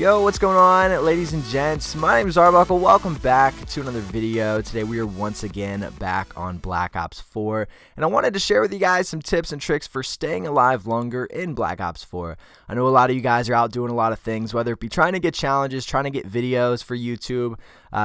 Yo, what's going on, ladies and gents? My name is Arbuckle. Welcome back to another video. Today we are once again back on Black Ops 4, and I wanted to share with you guys some tips and tricks for staying alive longer in Black Ops 4. I know a lot of you guys are out doing a lot of things, whether it be trying to get challenges, trying to get videos for YouTube,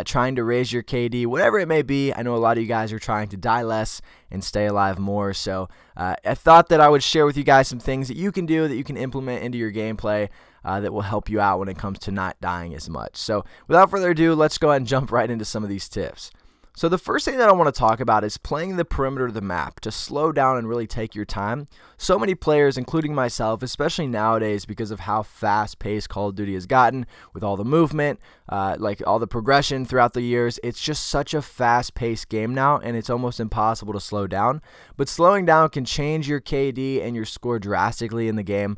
trying to raise your KD, whatever it may be. I know a lot of you guys are trying to die less and stay alive more, so I thought that I would share with you guys some things that you can do, that you can implement into your gameplay, that will help you out when it comes to not dying as much. So without further ado, let's go ahead and jump right into some of these tips. So the first thing that I want to talk about is playing the perimeter of the map to slow down and really take your time. So many players, including myself, especially nowadays because of how fast-paced Call of Duty has gotten with all the movement, like all the progression throughout the years. It's just such a fast-paced game now, and it's almost impossible to slow down. But slowing down can change your KD and your score drastically in the game.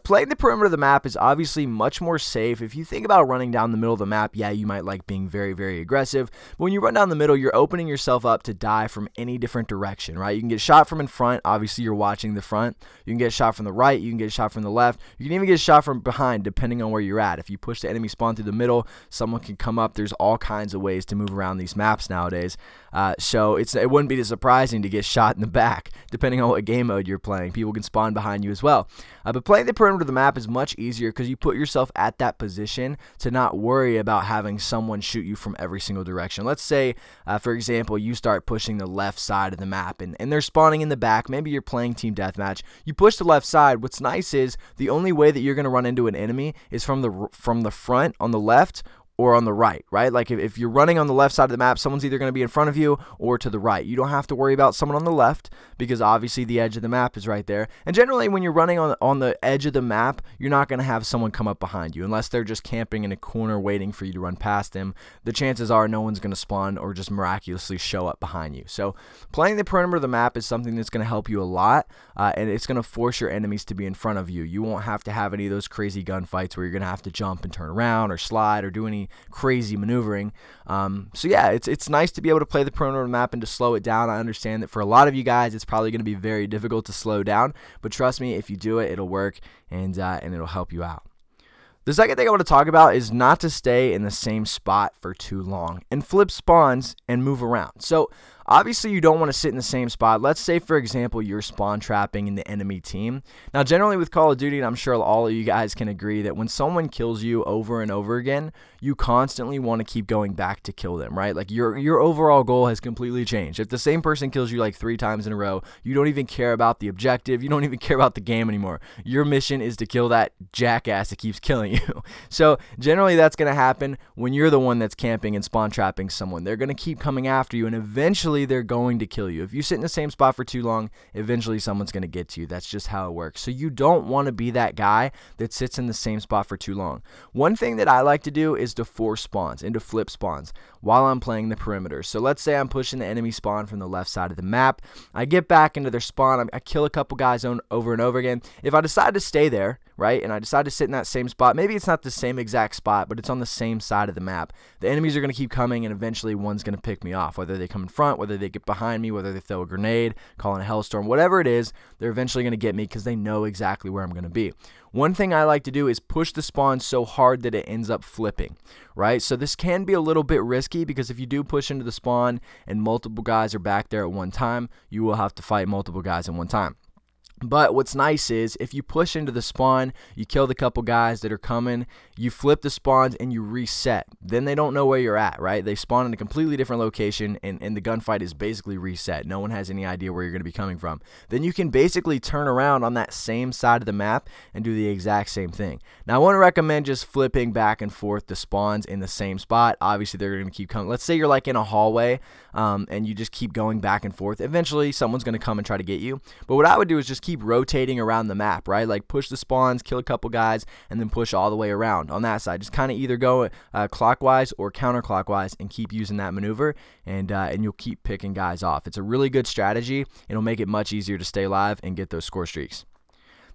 Playing the perimeter of the map is obviously much more safe. If you think about running down the middle of the map, yeah, you might like being very, very aggressive. But when you run down the middle, you're opening yourself up to die from any different direction, right? You can get shot from in front. Obviously, you're watching the front. You can get shot from the right. You can get shot from the left. You can even get shot from behind, depending on where you're at. If you push the enemy spawn through the middle, someone can come up. There's all kinds of ways to move around these maps nowadays. So it wouldn't be surprising to get shot in the back, depending on what game mode you're playing. People can spawn behind you as well. But playing the perimeter of the map is much easier because you put yourself at that position to not worry about having someone shoot you from every single direction. Let's say, for example, you start pushing the left side of the map and they're spawning in the back. Maybe you're playing team deathmatch. You push the left side. What's nice is the only way that you're going to run into an enemy is from the front on the left or on the right, right? Like if you're running on the left side of the map, someone's either going to be in front of you or to the right. You don't have to worry about someone on the left because obviously the edge of the map is right there. And generally when you're running on the edge of the map, you're not going to have someone come up behind you unless they're just camping in a corner waiting for you to run past them. The chances are no one's going to spawn or just miraculously show up behind you. So playing the perimeter of the map is something that's going to help you a lot, and it's going to force your enemies to be in front of you. You won't have to have any of those crazy gunfights where you're going to have to jump and turn around or slide or do any crazy maneuvering. So yeah, it's nice to be able to play the perimeter of the map and to slow it down. I understand that for a lot of you guys it's probably going to be very difficult to slow down, but trust me, if you do it, it'll work, and it'll help you out. The second thing I want to talk about is not to stay in the same spot for too long and flip spawns and move around. So obviously you don't want to sit in the same spot. Let's say, for example, you're spawn trapping in the enemy team. Now generally with Call of Duty, and I'm sure all of you guys can agree that when someone kills you over and over again, you constantly want to keep going back to kill them, right? Like your overall goal has completely changed. If the same person kills you like 3 times in a row, you don't even care about the objective. You don't even care about the game anymore. Your mission is to kill that jackass that keeps killing you. So generally that's going to happen when you're the one that's camping and spawn trapping someone. They're going to keep coming after you, and eventually they're going to kill you. If you sit in the same spot for too long, eventually someone's going to get to you. That's just how it works. So you don't want to be that guy that sits in the same spot for too long. One thing that I like to do is to force spawns and to flip spawns while I'm playing the perimeter. So let's say I'm pushing the enemy spawn from the left side of the map. I get back into their spawn. I kill a couple guys over and over again. If I decide to stay there, right, and I decide to sit in that same spot, maybe it's not the same exact spot, but it's on the same side of the map, the enemies are going to keep coming, and eventually one's going to pick me off. Whether they come in front, whether they get behind me, whether they throw a grenade, call in a hellstorm, whatever it is, they're eventually going to get me because they know exactly where I'm going to be. One thing I like to do is push the spawn so hard that it ends up flipping, right? So this can be a little bit risky because if you do push into the spawn and multiple guys are back there at one time, you will have to fight multiple guys at one time. But what's nice is if you push into the spawn, you kill the couple guys that are coming, you flip the spawns and you reset. Then they don't know where you're at, right? They spawn in a completely different location, and the gunfight is basically reset. No one has any idea where you're going to be coming from. Then you can basically turn around on that same side of the map and do the exact same thing. Now I wouldn't recommend just flipping back and forth the spawns in the same spot. Obviously they're going to keep coming. Let's say you're like in a hallway and you just keep going back and forth. Eventually someone's going to come and try to get you. But what I would do is just keep rotating around the map, right? Like push the spawns, kill a couple guys, and then push all the way around on that side. Just kind of either go clockwise or counterclockwise and keep using that maneuver, and you'll keep picking guys off. It's a really good strategy. It'll make it much easier to stay alive and get those score streaks.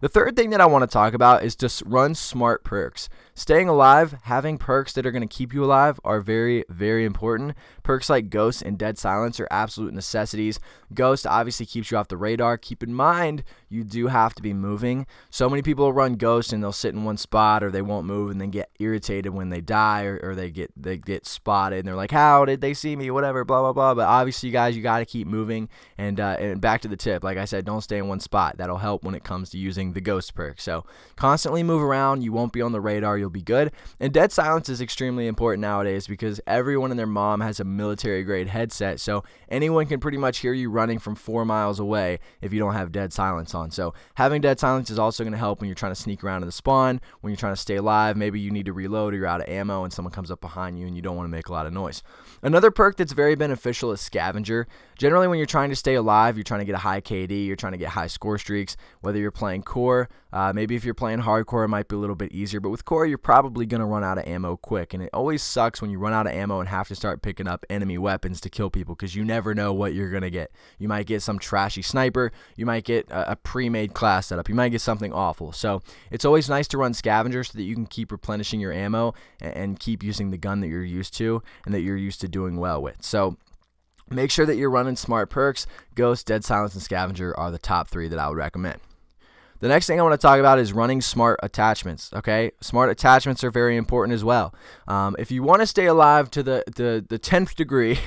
The third thing that I want to talk about is to run smart perks. Staying alive, having perks that are going to keep you alive are very, very important. Perks like Ghost and Dead Silence are absolute necessities. Ghost obviously keeps you off the radar. Keep in mind, you do have to be moving. So many people run Ghost and they'll sit in one spot, or they won't move and then get irritated when they die, or they get spotted and they're like, how did they see me, whatever, blah, blah, blah. But obviously, guys, you got to keep moving. And back to the tip, like I said, don't stay in one spot. That'll help when it comes to using the Ghost perk. So constantly move around. You won't be on the radar. You'll be good. And Dead Silence is extremely important nowadays because everyone and their mom has a military grade headset. So anyone can pretty much hear you running from 4 miles away if you don't have Dead Silence on. So having Dead Silence is also going to help when you're trying to sneak around in the spawn, when you're trying to stay alive. Maybe you need to reload or you're out of ammo and someone comes up behind you and you don't want to make a lot of noise. Another perk that's very beneficial is Scavenger. Generally, when you're trying to stay alive, you're trying to get a high KD, you're trying to get high score streaks, whether you're playing core. Maybe if you're playing hardcore, it might be a little bit easier, but with core, you're probably going to run out of ammo quick, and it always sucks when you run out of ammo and have to start picking up enemy weapons to kill people because you never know what you're going to get. You might get some trashy sniper, you might get a pre-made class setup, you might get something awful. So it's always nice to run Scavenger so that you can keep replenishing your ammo and keep using the gun that you're used to and that you're used to doing well with. So make sure that you're running smart perks. Ghost, Dead Silence, and Scavenger are the top 3 that I would recommend. The next thing I want to talk about is running smart attachments, okay? Smart attachments are very important as well. If you want to stay alive to the 10th degree,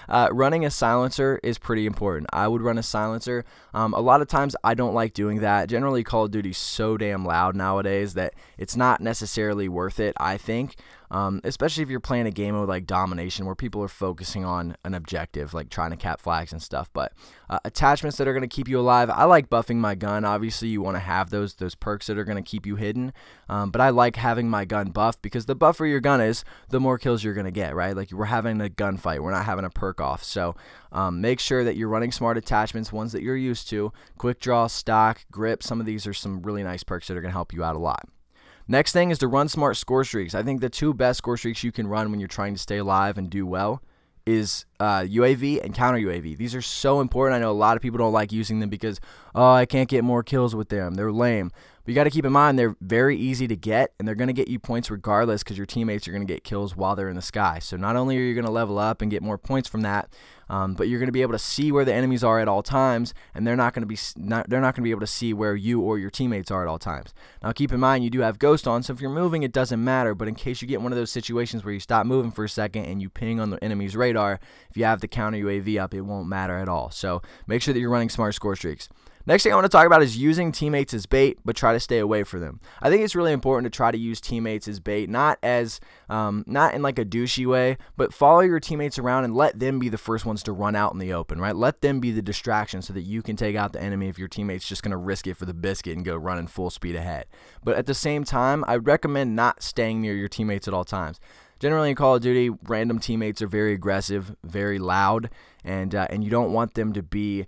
running a silencer is pretty important. I would run a silencer. A lot of times I don't like doing that. Generally, Call of Duty is so damn loud nowadays that it's not necessarily worth it, I think. Especially if you're playing a game mode like Domination where people are focusing on an objective, like trying to cap flags and stuff. But attachments that are going to keep you alive, I like buffing my gun. Obviously, you want to have those perks that are going to keep you hidden. But I like having my gun buffed because the buffer your gun is, the more kills you're going to get, right? Like we're having a gunfight. We're not having a perk off. So make sure that you're running smart attachments, ones that you're used to. Quick draw, stock, grip. Some of these are some really nice perks that are going to help you out a lot. Next thing is to run smart score streaks. I think the 2 best score streaks you can run when you're trying to stay alive and do well is UAV and counter UAV. These are so important. I know a lot of people don't like using them because, oh, I can't get more kills with them. They're lame. But you got to keep in mind they're very easy to get, and they're going to get you points regardless because your teammates are going to get kills while they're in the sky. So not only are you going to level up and get more points from that, but you're going to be able to see where the enemies are at all times, and they're not going to be able to see where you or your teammates are at all times. Now keep in mind you do have Ghost on, so if you're moving, it doesn't matter. But in case you get one of those situations where you stop moving for a second and you ping on the enemy's radar, if you have the counter UAV up, it won't matter at all. So make sure that you're running smart score streaks. Next thing I want to talk about is using teammates as bait, but try to stay away from them. I think it's really important to try to use teammates as bait, not in like a douchey way, but follow your teammates around and let them be the first ones to run out in the open, right? Let them be the distraction so that you can take out the enemy if your teammate's just going to risk it for the biscuit and go running full speed ahead. But at the same time, I recommend not staying near your teammates at all times. Generally in Call of Duty, random teammates are very aggressive, very loud, and you don't want them to be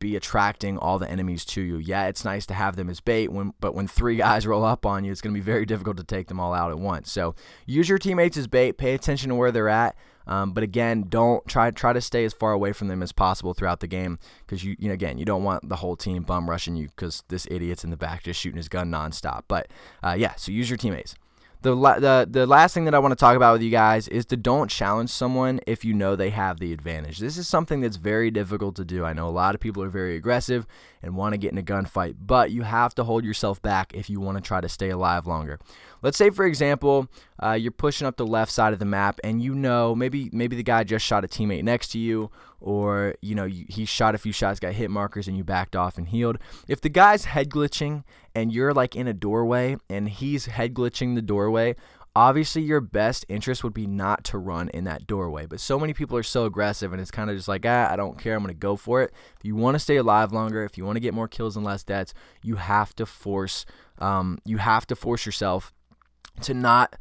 attracting all the enemies to you. Yeah, it's nice to have them as bait, but when 3 guys roll up on you, it's going to be very difficult to take them all out at once. So use your teammates as bait, pay attention to where they're at, but again, don't try to stay as far away from them as possible throughout the game because you don't want the whole team bum rushing you because this idiot's in the back just shooting his gun nonstop. But yeah, so use your teammates. The last thing that I want to talk about with you guys is to don't challenge someone if you know they have the advantage. This is something that's very difficult to do. I know a lot of people are very aggressive and want to get in a gunfight, but you have to hold yourself back if you want to try to stay alive longer. Let's say, for example, you're pushing up the left side of the map and you know maybe the guy just shot a teammate next to you, or he shot a few shots, got hit markers, and you backed off and healed. If the guy's head glitching and you're like in a doorway and he's head glitching the doorway, obviously your best interest would be not to run in that doorway. But so many people are so aggressive and it's kind of just like, I don't care, I'm going to go for it. If you want to stay alive longer, if you want to get more kills and less deaths, you have to force yourself to not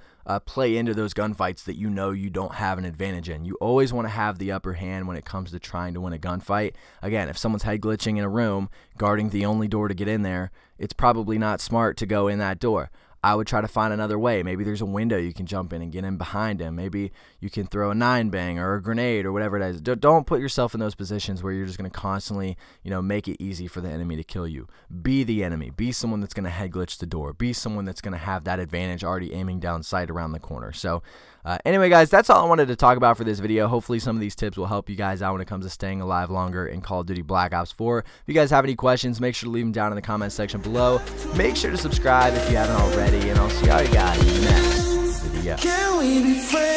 play into those gunfights that you know you don't have an advantage in. You always want to have the upper hand when it comes to trying to win a gunfight. Again, if someone's head glitching in a room, guarding the only door to get in there, it's probably not smart to go in that door. I would try to find another way. Maybe there's a window you can jump in and get in behind him. Maybe you can throw a 9-bang or a grenade or whatever it is. Don't put yourself in those positions where you're just going to constantly, make it easy for the enemy to kill you. Be the enemy. Be someone that's going to head glitch the door. Be someone that's going to have that advantage already aiming down sight around the corner. So anyway, guys, that's all I wanted to talk about for this video. Hopefully some of these tips will help you guys out when it comes to staying alive longer in Call of Duty Black Ops 4. If you guys have any questions, make sure to leave them down in the comment section below. Make sure to subscribe if you haven't already, and I'll see all you guys in the next video.